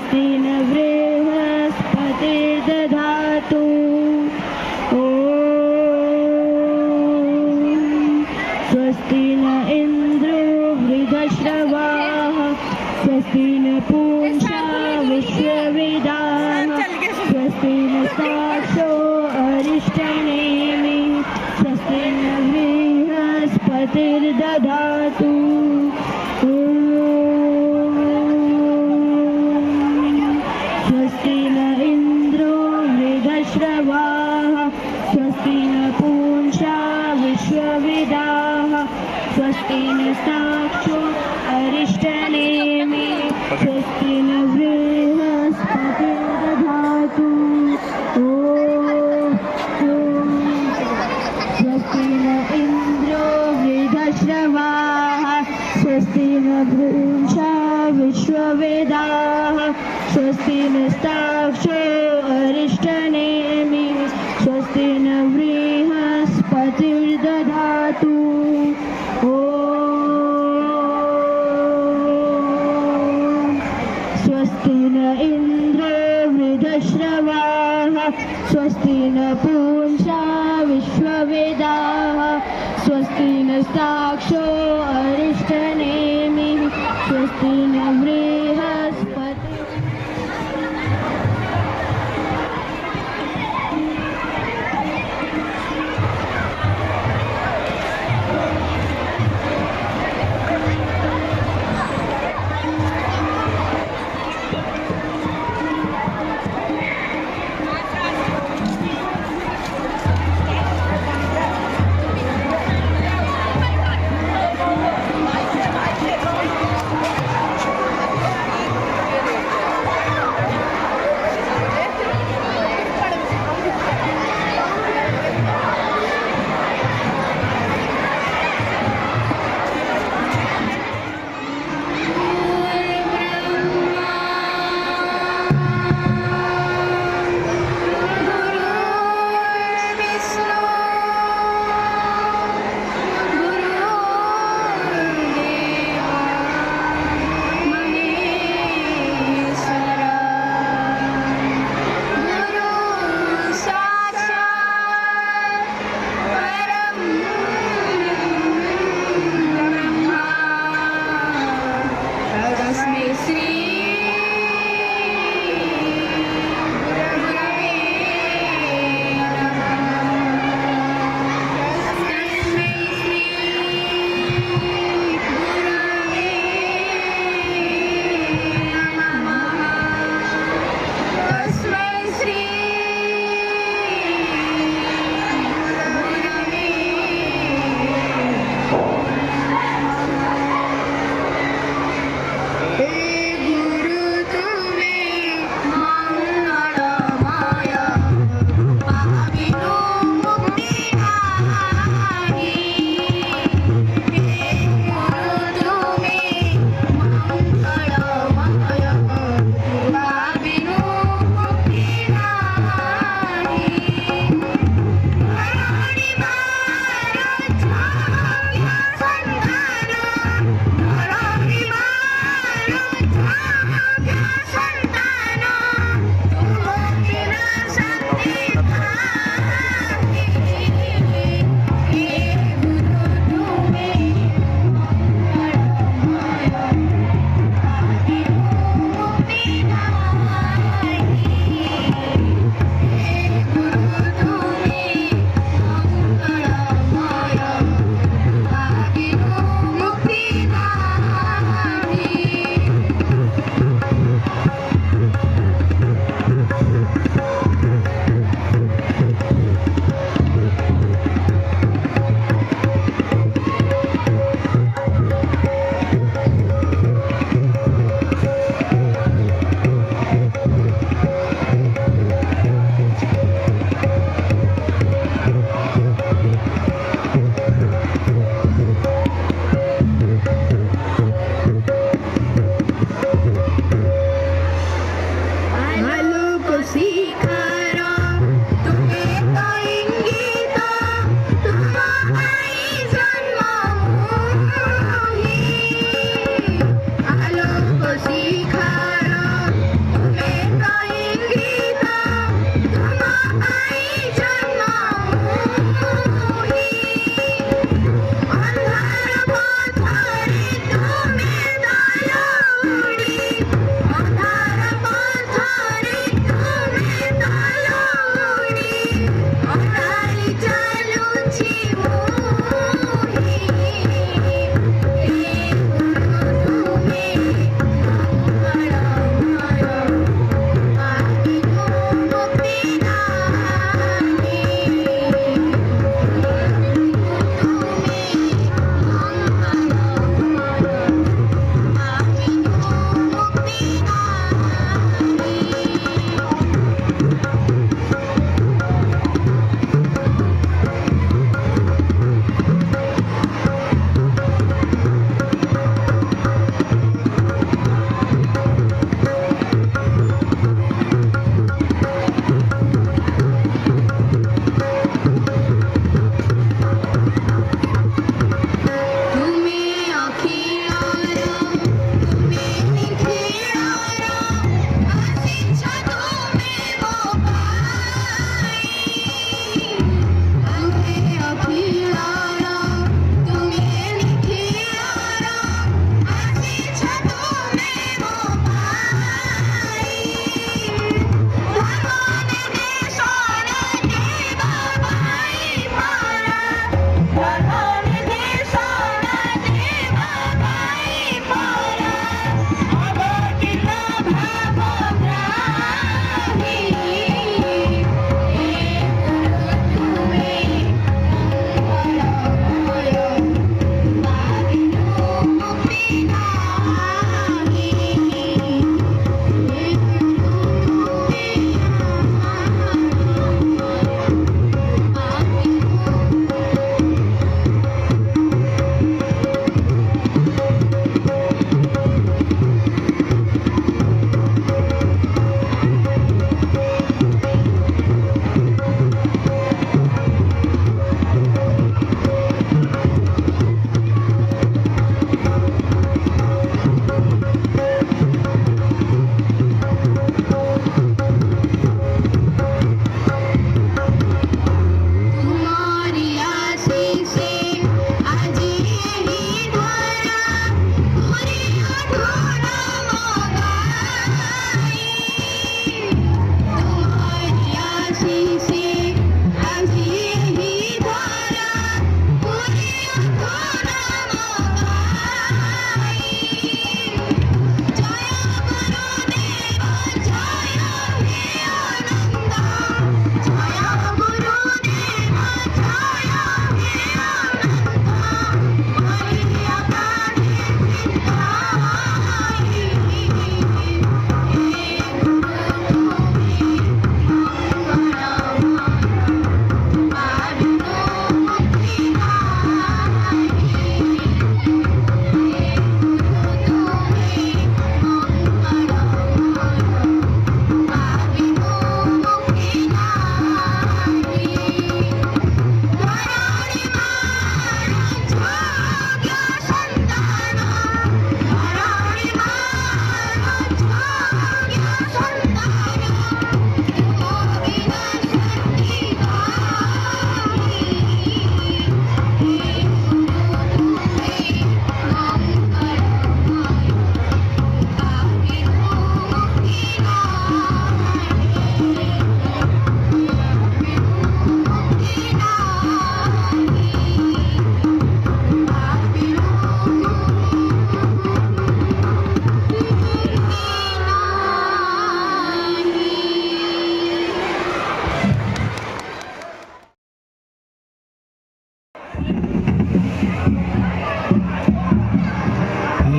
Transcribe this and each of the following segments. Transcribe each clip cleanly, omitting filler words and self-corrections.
स्वस्ति न बृहस्पतिर्दधातु स्वस्ति न इन्द्रो वृद्धश्रवाः स्वस्ति न पूषा विश्ववेदाः स्वस्ति न साक्षो अरिष्टनेमि स्वस्ति न बृहस्पतिर्दधातु स्वस्ति न इन्द्रो वृद्धश्रवाः स्वस्ति न पूषा विश्ववेदाः स्वस्ति न साक्षो अरिष्टनेमि स्वस्ति न बृहस्पतिर्दधातु स्वस्ति न इन्द्रो वृद्धश्रवाः स्वस्ति न पूषा विश्ववेदाः स्वस्ति न साक्षो अरिष्टनेमि स्वस्ति न बृहस्पतिर्दधातु स्वस्ति न इन्द्रो वृद्धश्रवाः स्वस्ति न पूषा विश्ववेदाः स्वस्ति न साक्षो अरिष्टनेमि स्वस्ति न बृहस्पति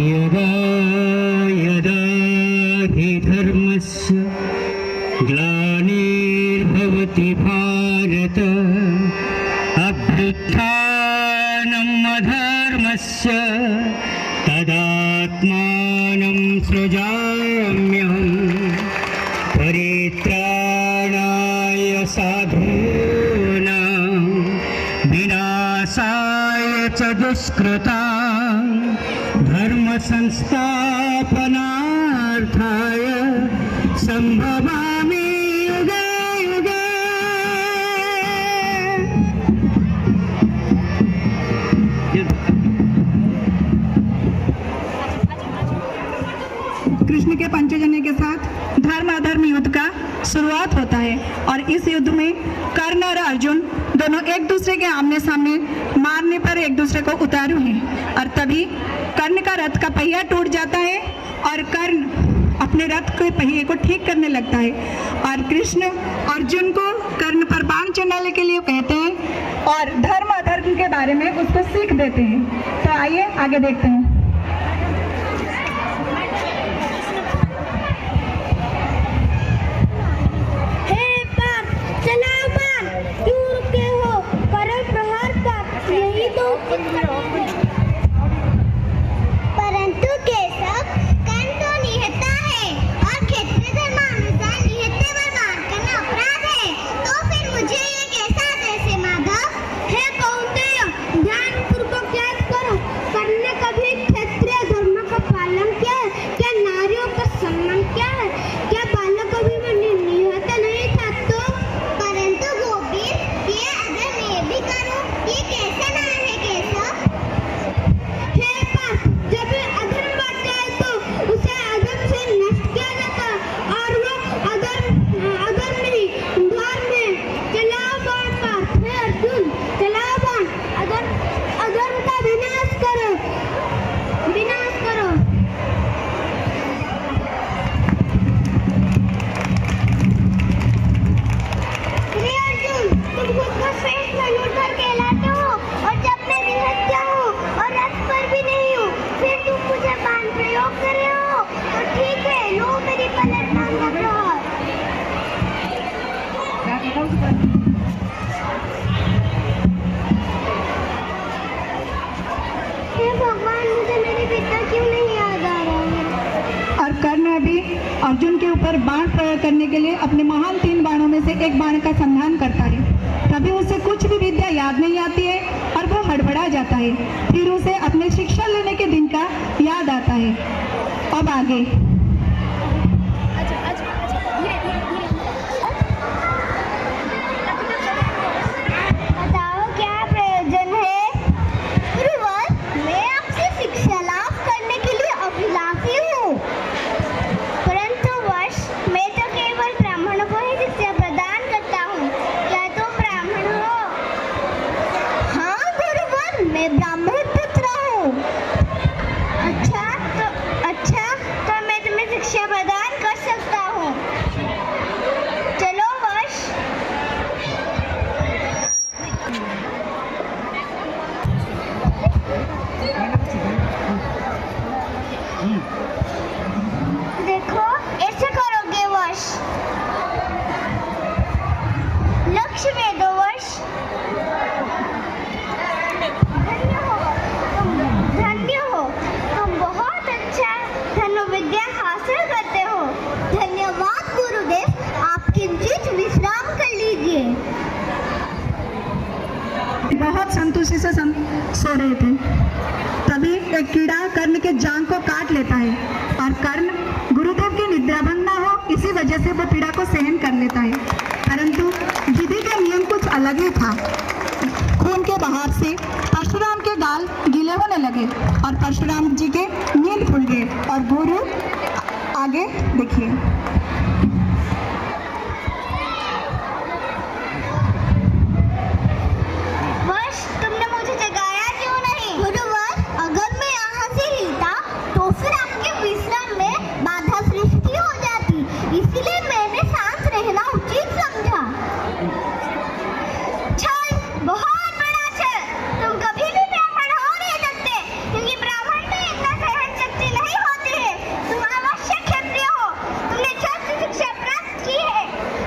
यदा यदा हि धर्मस्य ग्लानिर्भवति भारत अभ्युत्थानम् अधर्मस्य तदात्मानं सृजाम्यहम् परित्राणाय साधूनां विनाशाय च दुष्कृतां धर्म संस्थापनार्थाय संभवामि युगे युगे। कृष्ण के पंचजन्य के साथ धर्म अधर्म युद्ध का शुरुआत होता है और इस युद्ध में कर्ण और अर्जुन दोनों एक दूसरे के आमने सामने मारने पर एक दूसरे को उतारू हैं और तभी कर्ण का रथ का पहिया टूट जाता है और कर्ण अपने रथ के पहिए को ठीक करने लगता है और कृष्ण अर्जुन को कर्ण पर बाण चलाने के लिए कहते हैं और धर्म अधर्म के बारे में उसको सीख देते हैं। तो आइए आगे देखते हैं। परंतु केशव कर्ण तो निहत्ता है और क्षत्रिय धर्मानुसार निहत्ते पर मार करना अपराध है, तो फिर मुझे ये कैसा आदेश है माधव? हे कौंतेय, ध्यानपूर्वक याद करो, कर्ण ने कभी अर्जुन के ऊपर बाण प्रयोग करने के लिए अपने महान 3 बाणों में से एक बाण का संधान करता है। तभी उसे कुछ भी विद्या याद नहीं आती है और वो हड़बड़ा जाता है। फिर उसे अपने शिक्षा लेने के दिन का याद आता है। अब आगे बताओ क्या प्रयोजन है? गुरुवर, मैं आपसे शिक्षा लाभ करने के लिए अभिलाषी हूँ, परंतु वर्ष मैं तो केवल ब्राह्मणों को ही शिक्षा प्रदान करता हूँ। क्या तुम ब्राह्मण हो? हाँ गुरुवर, मैं ब्राह्मण पुत्र हूँ। अच्छा तो मैं तुम्हें शिक्षा प्रदान कर सकता हूँ। चलो वर्ष। देखो, ऐसे करोगे वर्ष। लक्ष्य में दो वर्ष। धन्य हो, तुम बहुत अच्छा धनुर्विद्या हासिल करते हो। धन्यवाद गुरुदेव, आप किंचित विश्राम कर लीजिए। बहुत संतुष्टि से सो रहे थे। तभी एक कीड़ा कर्ण के जांग को काट लेता है और कर्ण गुरुदेव की निद्रा भंग ना हो इसी वजह से वो पीड़ा को सहन कर लेता है। परंतु विधि का नियम कुछ अलग ही था। खून के बहाव से परशुराम के गाल गीले होने लगे और परशुराम जी के नींद खुल गए। और गुरु आगे देखिए। वर्ष, तुमने मुझे जगाया क्यों नहीं? गुरुवर, अगर मैं यहाँ से हिलता तो फिर आपके विश्राम में बाधा सृष्टि हो जाती, इसलिए मैंने शांत रहना उचित समझा। छल, बहुत बड़ा छल। तुम कभी भी ब्राह्मण हो नहीं सकते, क्योंकि ब्राह्मण में इतना सहन शक्ति नहीं होती है। तुम अवश्य क्षत्रिय हो। तुमने छल से शिक्षा प्राप्त की है।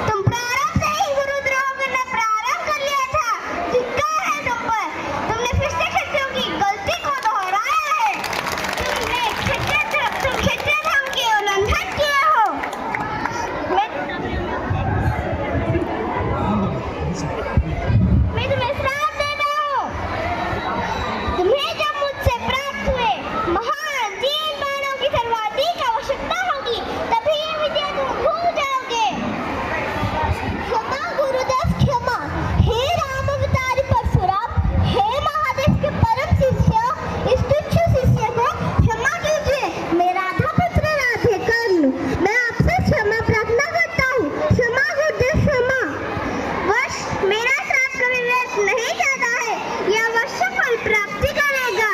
तुम प्रारंभ से ही गुरुद्रोह करना प्रारंभ कर लिया था। धिक्कार है तुम पर। तुमने फिर से क्षत्रियों की गलती को दोहराया है। तुम क्षत्रिय धर्म के उल्लंघन किए हो। मैं तुम्हें श्राप देता हूँ। तुम्हें जब मुझसे प्राप्त हुए महान 3 बाणों की सर्वाधिक आवश्यकता होगी, तभी ये विद्या तुम भूल जाओगे। क्षमा गुरुदेव, क्षमा। हे राम अवतारी परशुराम, हे महादेव के परम शिष्य, इस तुच्छ शिष्य को क्षमा कीजिए। मैं राधा पुत्र राधे कर्ण, मैं आपसे क्षमा प्रार्थना करता हूँ। क्षमा गुरुदेव, क्षमा। वर्ष, मेरा श्राप कभी व्यर्थ नहीं जाता है, यह अवश्य फल प्राप्ति करेगा।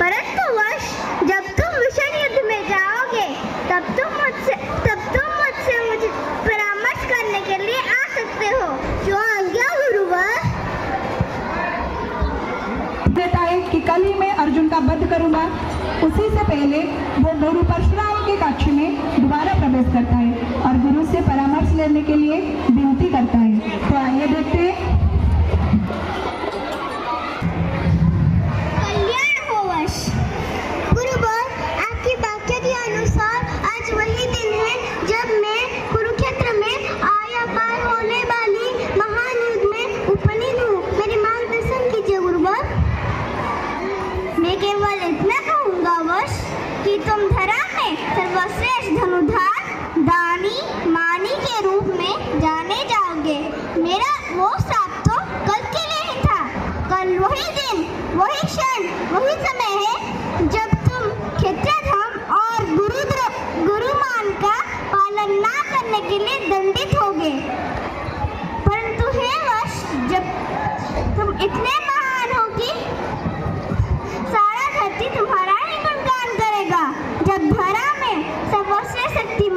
परंतु वर्ष, जब तुम विषम युद्ध में जाओगे, तब तुम मुझसे मुझे परामर्श करने के लिए आ सकते हो। जो आज्ञा गुरुवर। देता है कि कल ही मैं अर्जुन का वध करूंगा। उसी से पहले वो गुरु परशुराम के कक्ष में दोबारा प्रवेश करता है और गुरु से परामर्श लेने के लिए विनती करता है। तो आइए देखते हैं। कल्याण हो वर्ष। गुरुवर, आपकी वाक्य के अनुसार आज वही दिन है जब मैं कुरुक्षेत्र में आया पार होने वाली महान युद्ध में उपनीत हूँ। मेरी मार्गदर्शन कीजिए गुरुवर। मैं केवल इतना कहूँगा वर्ष कि तुम धरा में सर्वश्रेष्ठ धनुर्धर, दानी, मानी के रूप में जाने जाओगे। मेरा वो श्राप तो कल के लिए ही था। कल वही दिन, वही क्षण, वही समय है जब तुम क्षत्रिय धर्म और गुरुमान का पालन ना करने के लिए दंडित होगे। परंतु हे वर्ष, जब तुम इतने महान हो कि सारा धरती तुम्हारा ही गुणगान करेगा। जब धरा में सर्वश्रेष्ठ शक्ति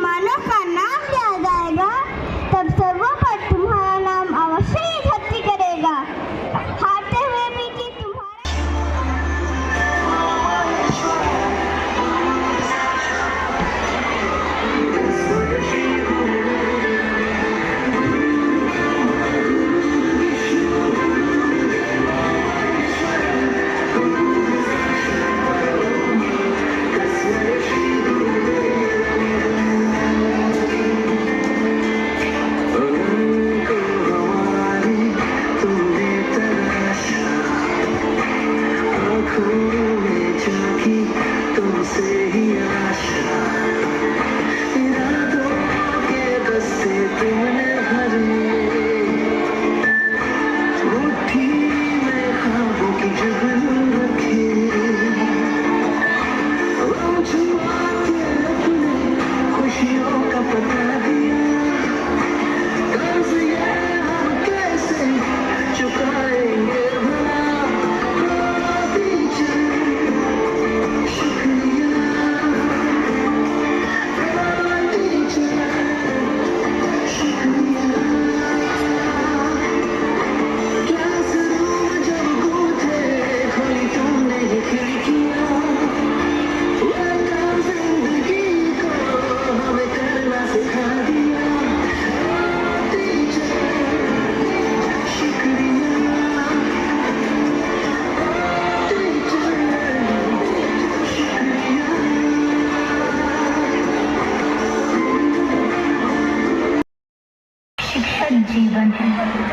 शिक्षक जीवन है,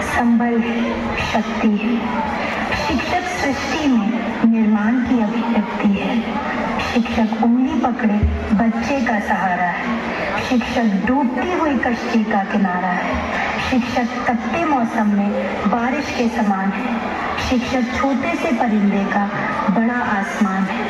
संबल है, शक्ति है। शिक्षक सृष्टि में निर्माण की अभिव्यक्ति है। शिक्षक उंगली पकड़े बच्चे का सहारा है। शिक्षक डूबती हुई कश्ती का किनारा है। शिक्षक तपते मौसम में बारिश के समान है। शिक्षक छोटे से परिंदे का बड़ा आसमान है।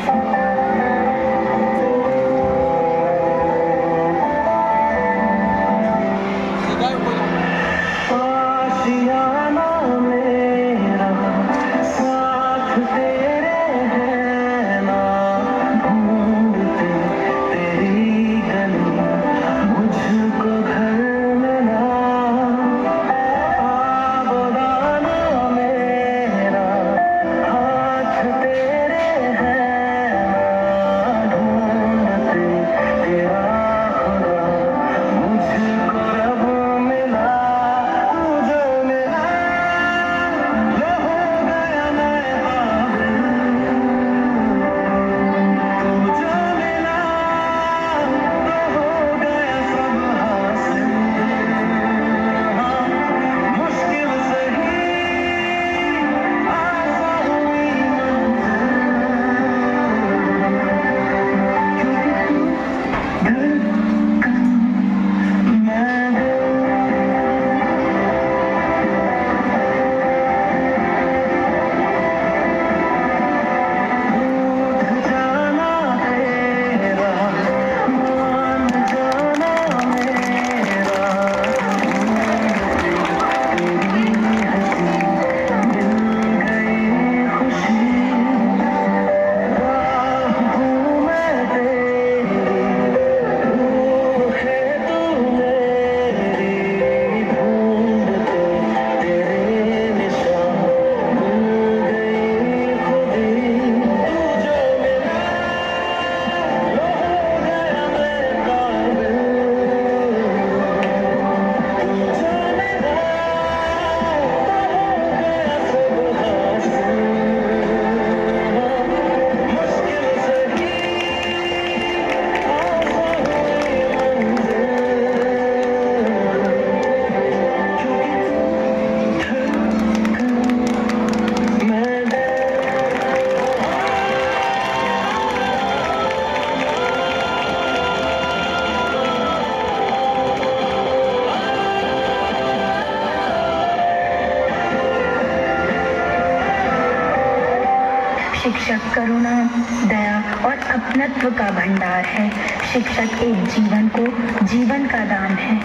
शिक्षक करुणा, दया और अपनत्व का भंडार है। शिक्षक एक जीवन को जीवन का दान है।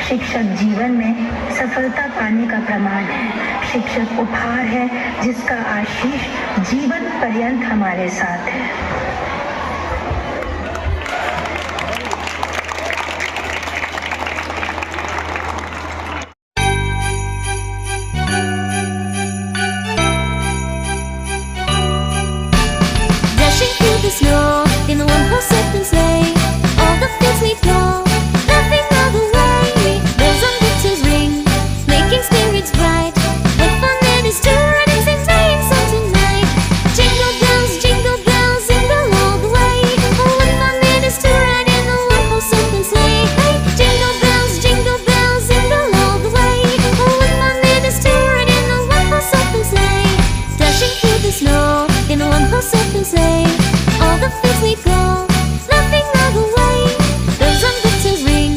शिक्षक जीवन में सफलता पाने का प्रमाण है। शिक्षक उपहार है जिसका आशीष जीवन पर्यंत हमारे साथ है। Snow in the one-horse open sleigh, all the fields we go, laughing all the way. Bells on winter's ring, making spirits bright. What fun it is to ride and sing sleigh songs tonight! Jingle bells, jingle all the way. Oh, what fun it is to ride in the one-horse open sleigh! Hey, jingle bells, all the way. Oh, what fun it is to ride in the one-horse open sleigh! Dashing through the snow in the one-horse open sleigh. All the fields we go, laughing all the way. Bells on winter's ring,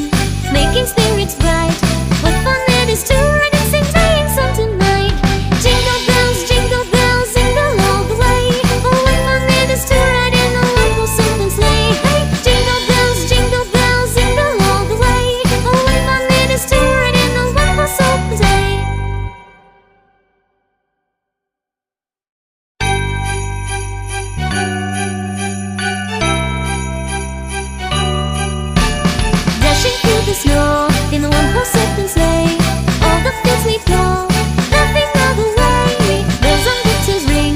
making spirits bright. What fun it is to ride and sing sleigh song tonight! Jingle bells, all the way. Oh, what fun it is to ride in a one-horse open sleigh! Hey, jingle bells, all the way. Oh, what fun it is to ride in a one-horse open sleigh! The snow in the one-horse open sleigh, all the fields we go, laughing all the way. Bells on winter's ring,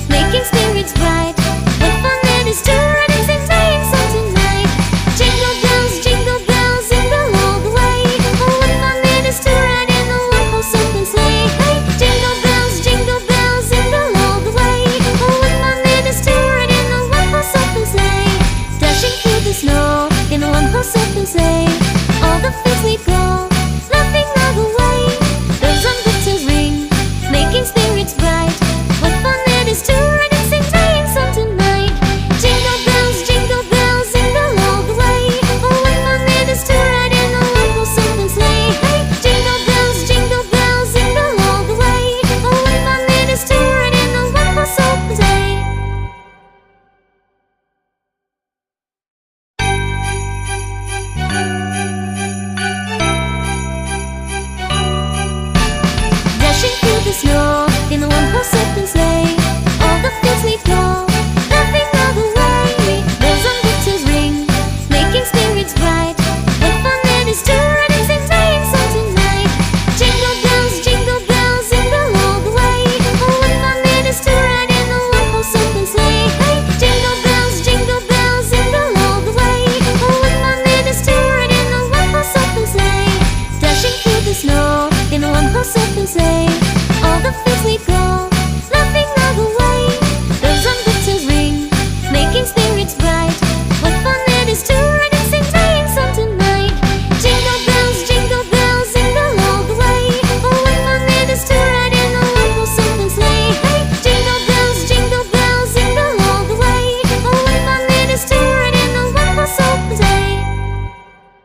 making spirits bright. What fun it is to ride and sing sleigh song tonight! Jingle bells, all the way. Oh, what fun it is to ride in a one-horse open sleigh! Hey, jingle bells, all the way. Oh, what fun it is to ride in a one-horse open sleigh! Dashing through the snow in a one-horse open sleigh.